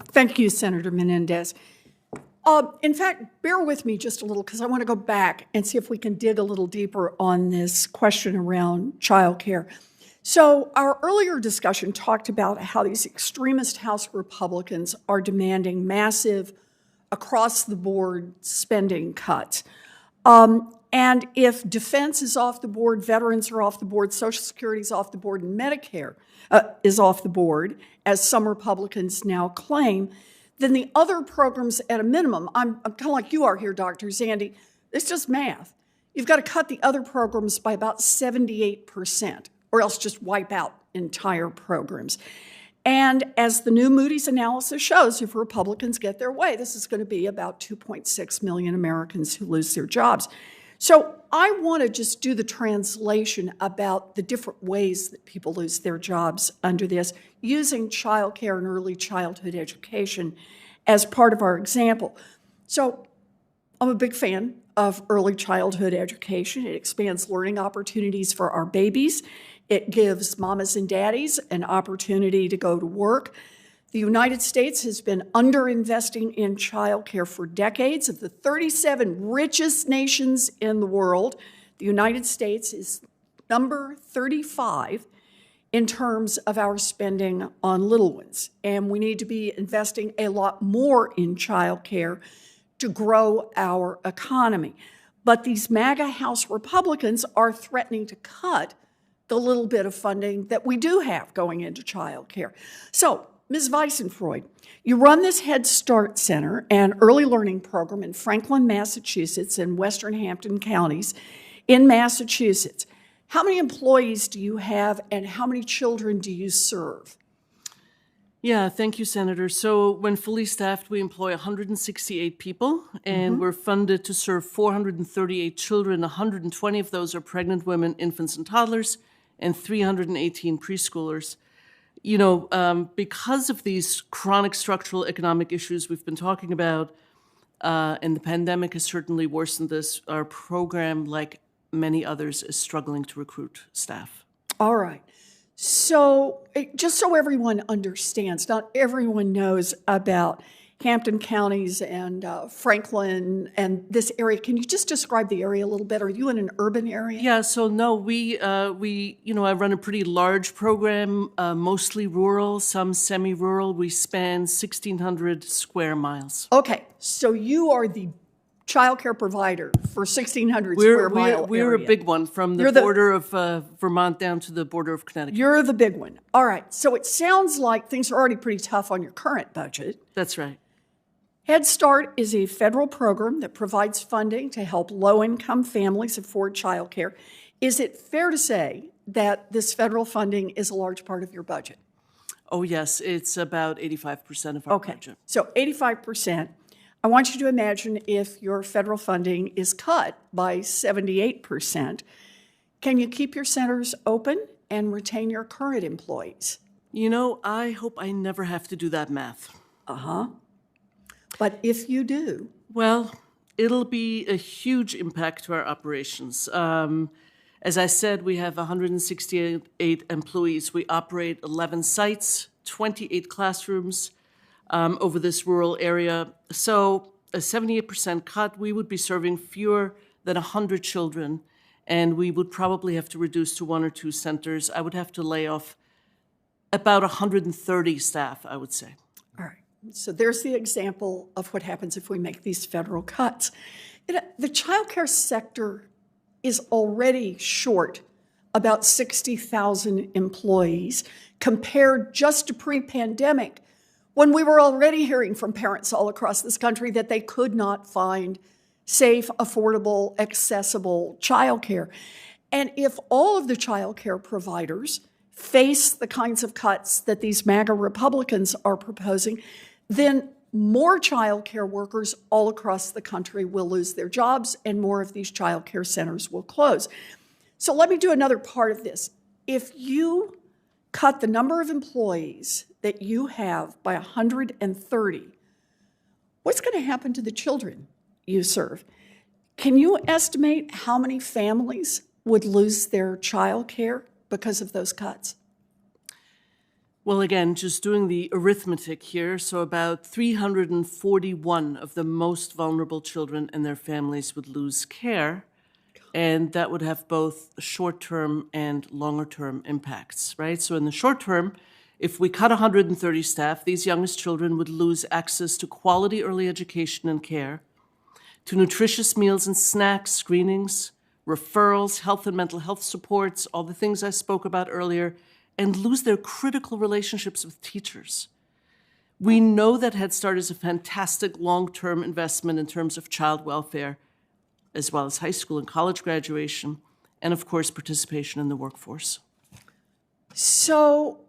Thank you, Senator Menendez. In fact, bear with me just a little because I want to go back and see if we can dig a little deeper on this question around childcare. So our earlier discussion talked about how these extremist House Republicans are demanding massive, across-the-board spending cuts. And if defense is off the board, veterans are off the board, Social Security is off the board, and Medicare is off the board, as some Republicans now claim, then the other programs at a minimum, I'm kind of like you are here, Dr. Zandi, it's just math. You've got to cut the other programs by about 78%, or else just wipe out entire programs. And as the new Moody's analysis shows, if Republicans get their way, this is going to be about 2.6 million Americans who lose their jobs. So I want to just do the translation about the different ways that people lose their jobs under this, using childcare and early childhood education as part of our example. So I'm a big fan of early childhood education. It expands learning opportunities for our babies. It gives mamas and daddies an opportunity to go to work. The United States has been underinvesting in childcare for decades. Of the 37 richest nations in the world, the United States is number 35 in terms of our spending on little ones. And we need to be investing a lot more in childcare to grow our economy. But these MAGA House Republicans are threatening to cut the little bit of funding that we do have going into childcare. So, Ms. Weissenfreud, you run this Head Start Center and early learning program in Franklin, Massachusetts, and Western Hampton counties in Massachusetts. How many employees do you have, and how many children do you serve? Yeah, thank you, Senator. So when fully staffed, we employ 168 people, and we're funded to serve 438 children. 120 of those are pregnant women, infants, and toddlers, and 318 preschoolers. You know, because of these chronic structural economic issues we've been talking about, and the pandemic has certainly worsened this, our program, like many others, is struggling to recruit staff. All right. So just so everyone understands, not everyone knows about Hampton counties and Franklin and this area. Can you just describe the area a little bit? Are you in an urban area? Yeah, so no, we I run a pretty large program, mostly rural, some semi-rural. We span 1,600 square miles. Okay, so you are the child care provider for 1,600 square mile We're area. a big one, from the border of Vermont down to the border of Connecticut. You're the big one. All right, so it sounds like things are already pretty tough on your current budget. That's right. Head Start is a federal program that provides funding to help low-income families afford child care. Is it fair to say that this federal funding is a large part of your budget? Oh, yes. It's about 85% of our budget. So 85%. I want you to imagine if your federal funding is cut by 78%. Can you keep your centers open and retain your current employees? You know, I hope I never have to do that math. Uh-huh. But if you do? Well, it'll be a huge impact to our operations. As I said, we have 168 employees. We operate 11 sites, 28 classrooms over this rural area. So a 78% cut, we would be serving fewer than 100 children, and we would probably have to reduce to 1 or 2 centers. I would have to lay off about 130 staff, I would say. All right. So there's the example of what happens if we make these federal cuts. The child care sector is already short about 60,000 employees compared just to pre-pandemic, when we were already hearing from parents all across this country that they could not find safe, affordable, accessible childcare. And if all of the childcare providers face the kinds of cuts that these MAGA Republicans are proposing, then more child care workers all across the country will lose their jobs and more of these child care centers will close. So let me do another part of this. If you cut the number of employees that you have by 130, what's going to happen to the children you serve? Can you estimate how many families would lose their child care because of those cuts? Well, again, just doing the arithmetic here, so about 341 of the most vulnerable children and their families would lose care, and that would have both short-term and longer-term impacts, right? So in the short term, if we cut 130 staff, these youngest children would lose access to quality early education and care, to nutritious meals and snacks, screenings, referrals, health and mental health supports, all the things I spoke about earlier, and lose their critical relationships with teachers. We know that Head Start is a fantastic long-term investment in terms of child welfare, as well as high school and college graduation, and of course, participation in the workforce. So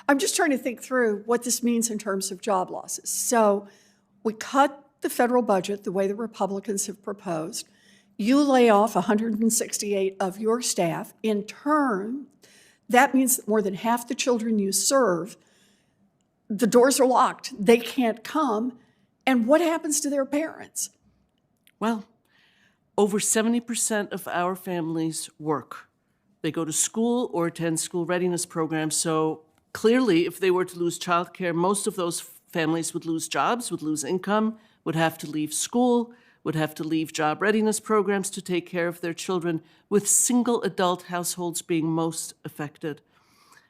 I'm just trying to think through what this means in terms of job losses. So we cut the federal budget the way the Republicans have proposed. You lay off 168 of your staff. In turn, that means that more than half the children you serve, the doors are locked. They can't come. And what happens to their parents? Well, over 70% of our families work. They go to school or attend school readiness programs. So clearly, if they were to lose childcare, most of those families would lose jobs, would lose income, would have to leave school, would have to leave job readiness programs to take care of their children, with single adult households being most affected.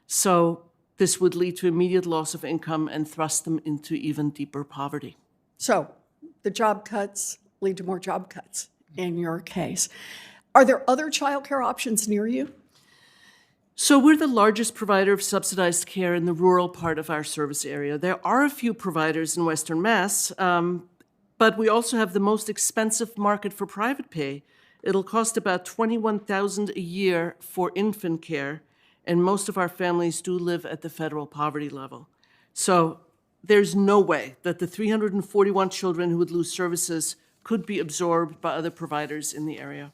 So this would lead to immediate loss of income and thrust them into even deeper poverty. So the job cuts lead to more job cuts in your case. Are there other childcare options near you? So we're the largest provider of subsidized care in the rural part of our service area. There are a few providers in Western Mass, but we also have the most expensive market for private pay. It'll cost about $21,000 a year for infant care, and most of our families do live at the federal poverty level. So there's no way that the 341 children who would lose services could be absorbed by other providers in the area.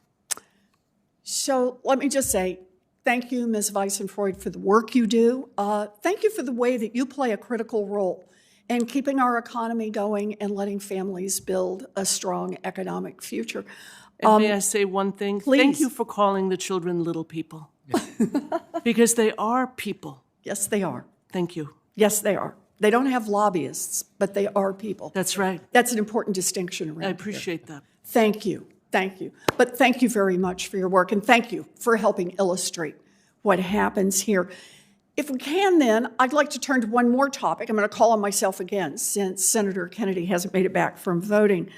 So let me just say, thank you, Ms. Weissenfreud, for the work you do. Thank you for the way that you play a critical role in keeping our economy going and letting families build a strong economic future. And may I say one thing? Please. Thank you for calling the children little people. Because they are people. Yes, they are. Thank you. Yes, they are. They don't have lobbyists, but they are people. That's right. That's an important distinction around I appreciate that. Thank you. Thank you. But thank you very much for your work, and thank you for helping illustrate what happens here. If we can, then, I'd like to turn to one more topic. I'm going to call on myself again since Senator Kennedy hasn't made it back from voting,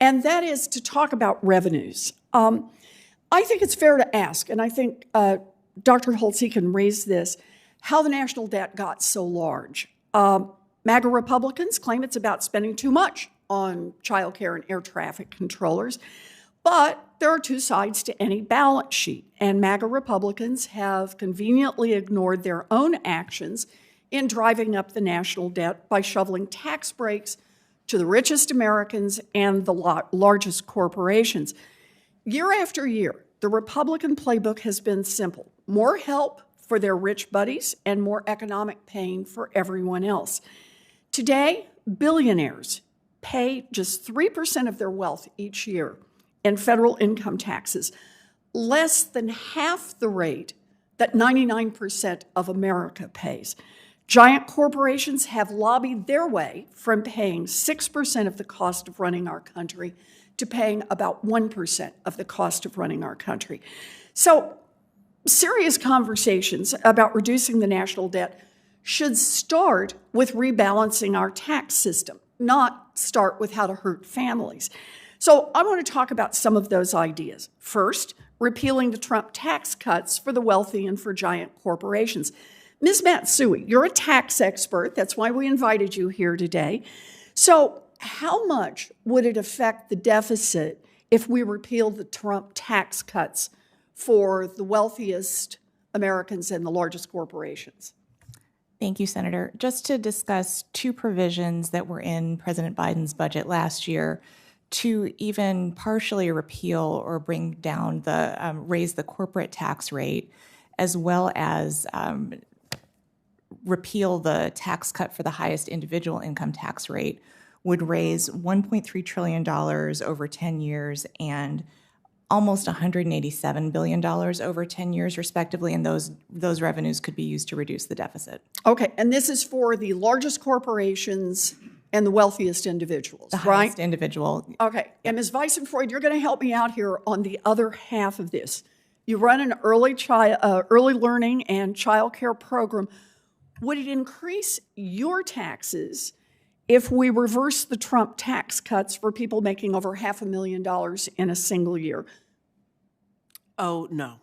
and that is to talk about revenues. I think it's fair to ask, and I think Dr. Holtz can raise this, how the national debt got so large. MAGA Republicans claim it's about spending too much on child care and air traffic controllers, but there are two sides to any balance sheet, and MAGA Republicans have conveniently ignored their own actions in driving up the national debt by shoveling tax breaks to the richest Americans and the largest corporations. Year after year, the Republican playbook has been simple: more help for their rich buddies and more economic pain for everyone else. Today, billionaires pay just 3% of their wealth each year in federal income taxes, less than half the rate that 99% of America pays. Giant corporations have lobbied their way from paying 6% of the cost of running our country to paying about 1% of the cost of running our country. So serious conversations about reducing the national debt should start with rebalancing our tax system, not start with how to hurt families. So I want to talk about some of those ideas. First, repealing the Trump tax cuts for the wealthy and for giant corporations. Ms. Matsui, you're a tax expert. That's why we invited you here today. So how much would it affect the deficit if we repealed the Trump tax cuts for the wealthiest Americans and the largest corporations? Thank you, Senator. Just to discuss two provisions that were in President Biden's budget last year to even partially repeal or bring down the raise the corporate tax rate, as well as repeal the tax cut for the highest individual income tax rate, would raise $1.3 trillion over 10 years and almost $187 billion over 10 years, respectively, and those revenues could be used to reduce the deficit. Okay, and this is for the largest corporations and the wealthiest individuals, The right? highest individual. Okay, and Ms. Weissenfreud, you're going to help me out here on the other half of this. You run an early learning and child care program. Would it increase your taxes if we reverse the Trump tax cuts for people making over $500,000 in a single year? Oh, no.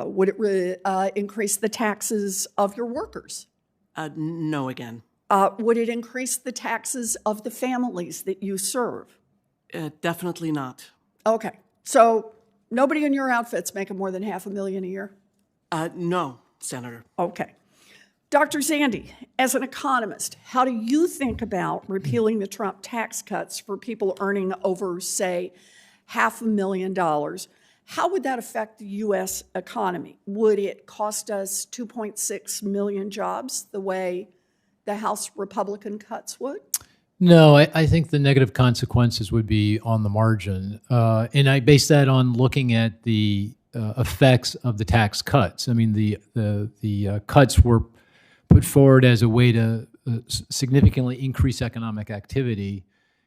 Would it increase the taxes of your workers? No again. Would it increase the taxes of the families that you serve? Definitely not. Okay, so nobody in your outfit's making more than $500,000 a year? No, Senator. Okay. Dr. Zandi, as an economist, how do you think about repealing the Trump tax cuts for people earning over, say, $500,000? How would that affect the U.S. economy? Would it cost us 2.6 million jobs the way the House Republican cuts would? No, I think the negative consequences would be on the margin. And I base that on looking at the effects of the tax cuts. I mean, the cuts were put forward as a way to significantly increase economic activity.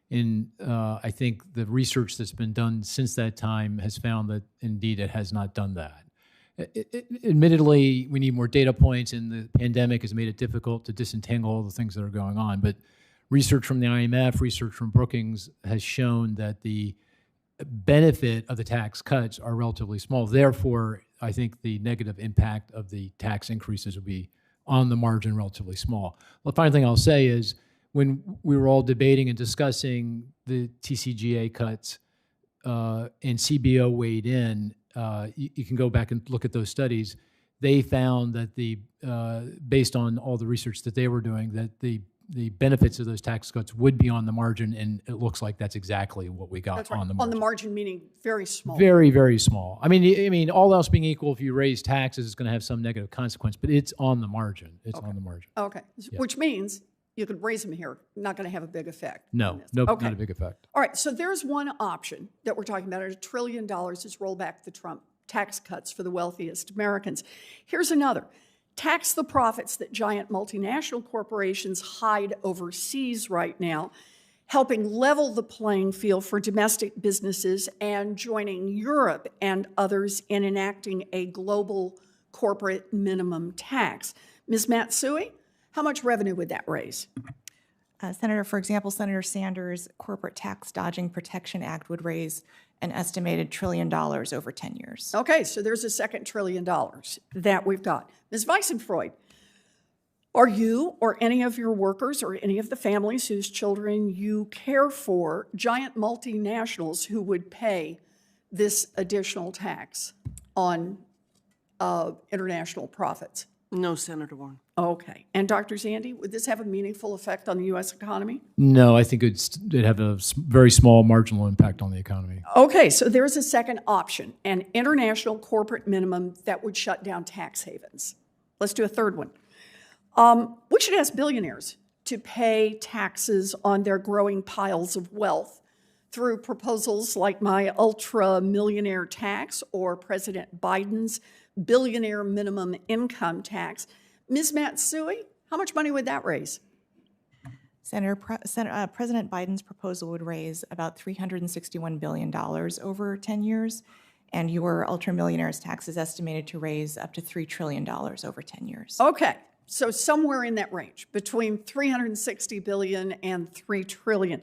And I think the research that's been done since that time has found that indeed it has not done that. Admittedly, we need more data points, and the pandemic has made it difficult to disentangle all the things that are going on. But research from the IMF, research from Brookings has shown that the benefit of the tax cuts are relatively small. Therefore, I think the negative impact of the tax increases will be on the margin relatively small. The final thing I'll say is when we were all debating and discussing the TCJA cuts and CBO weighed in, you can go back and look at those studies. They found that based on all the research that they were doing, that the benefits of those tax cuts would be on the margin, and it looks like that's exactly what we got on the margin. On the margin, meaning very small. Very, very small. I mean, all else being equal, if you raise taxes, it's going to have some negative consequence, but it's on the margin. It's on the margin. Okay, which means you could raise them here, not going to have a big effect. No, not a big effect. All right, so there's one option that we're talking about. $1 trillion is roll back the Trump tax cuts for the wealthiest Americans. Here's another. Tax the profits that giant multinational corporations hide overseas right now, helping level the playing field for domestic businesses and joining Europe and others in enacting a global corporate minimum tax. Ms. Matsui, how much revenue would that raise? Senator, for example, Senator Sanders' Corporate Tax Dodging Protection Act would raise an estimated $1 trillion over 10 years. Okay, so there's a second $1 trillion that we've got. Ms. Weissenfreud, are you or any of your workers or any of the families whose children you care for giant multinationals who would pay this additional tax on international profits? No, Senator Warren. Okay. And Dr. Zandi, would this have a meaningful effect on the U.S. economy? No, I think it'd have a very small marginal impact on the economy. Okay, so there's a second option, an international corporate minimum that would shut down tax havens. Let's do a third one. We should ask billionaires to pay taxes on their growing piles of wealth through proposals like my ultra-millionaire tax or President Biden's billionaire minimum income tax. Ms. Matsui, how much money would that raise? Senator, President Biden's proposal would raise about $361 billion over 10 years, and your ultramillionaire's tax is estimated to raise up to $3 trillion over 10 years. Okay, so somewhere in that range, between $360 billion and $3 trillion.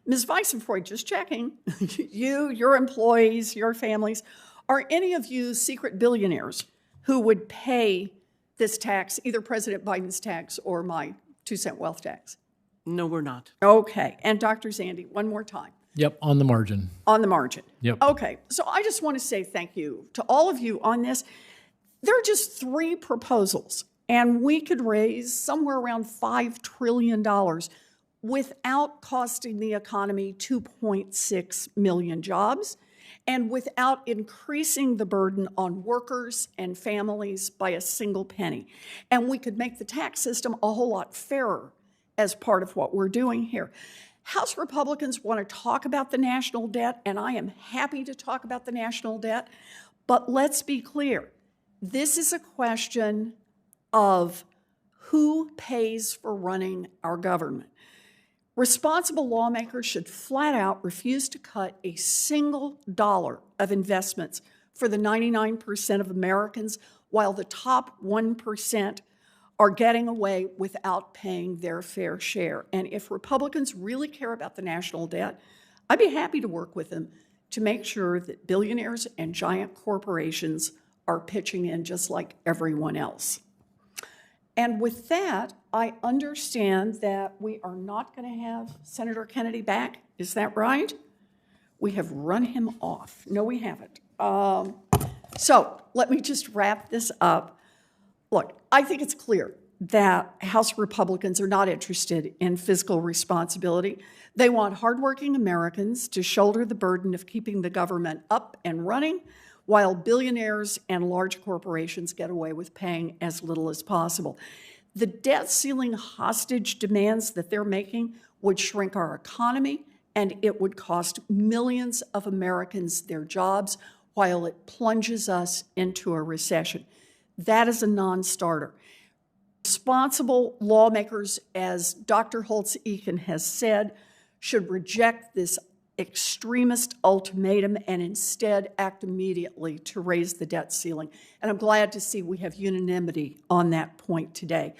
Ms. Weissenfreud, just checking, you, your employees, your families, are any of you secret billionaires who would pay this tax, either President Biden's tax or my 2-cent wealth tax? No, we're not. Okay, and Dr. Zandi, one more time. Yep, on the margin. On the margin. Yep. Okay, so I just want to say thank you to all of you on this. There are just 3 proposals, and we could raise somewhere around $5 trillion without costing the economy 2.6 million jobs and without increasing the burden on workers and families by a single penny. And we could make the tax system a whole lot fairer as part of what we're doing here. House Republicans want to talk about the national debt, and I am happy to talk about the national debt, but let's be clear. This is a question of who pays for running our government. Responsible lawmakers should flat out refuse to cut a single dollar of investments for the 99% of Americans, while the top 1% are getting away without paying their fair share. And if Republicans really care about the national debt, I'd be happy to work with them to make sure that billionaires and giant corporations are pitching in just like everyone else. And with that, I understand that we are not going to have Senator Kennedy back. Is that right? We have run him off. No, we haven't. So let me just wrap this up. Look, I think it's clear that House Republicans are not interested in fiscal responsibility. They want hardworking Americans to shoulder the burden of keeping the government up and running, while billionaires and large corporations get away with paying as little as possible. The debt ceiling hostage demands that they're making would shrink our economy, and it would cost millions of Americans their jobs while it plunges us into a recession. That is a non-starter. Responsible lawmakers, as Dr. Holtz-Eakin has said, should reject this extremist ultimatum and instead act immediately to raise the debt ceiling. And I'm glad to see we have unanimity on that point today.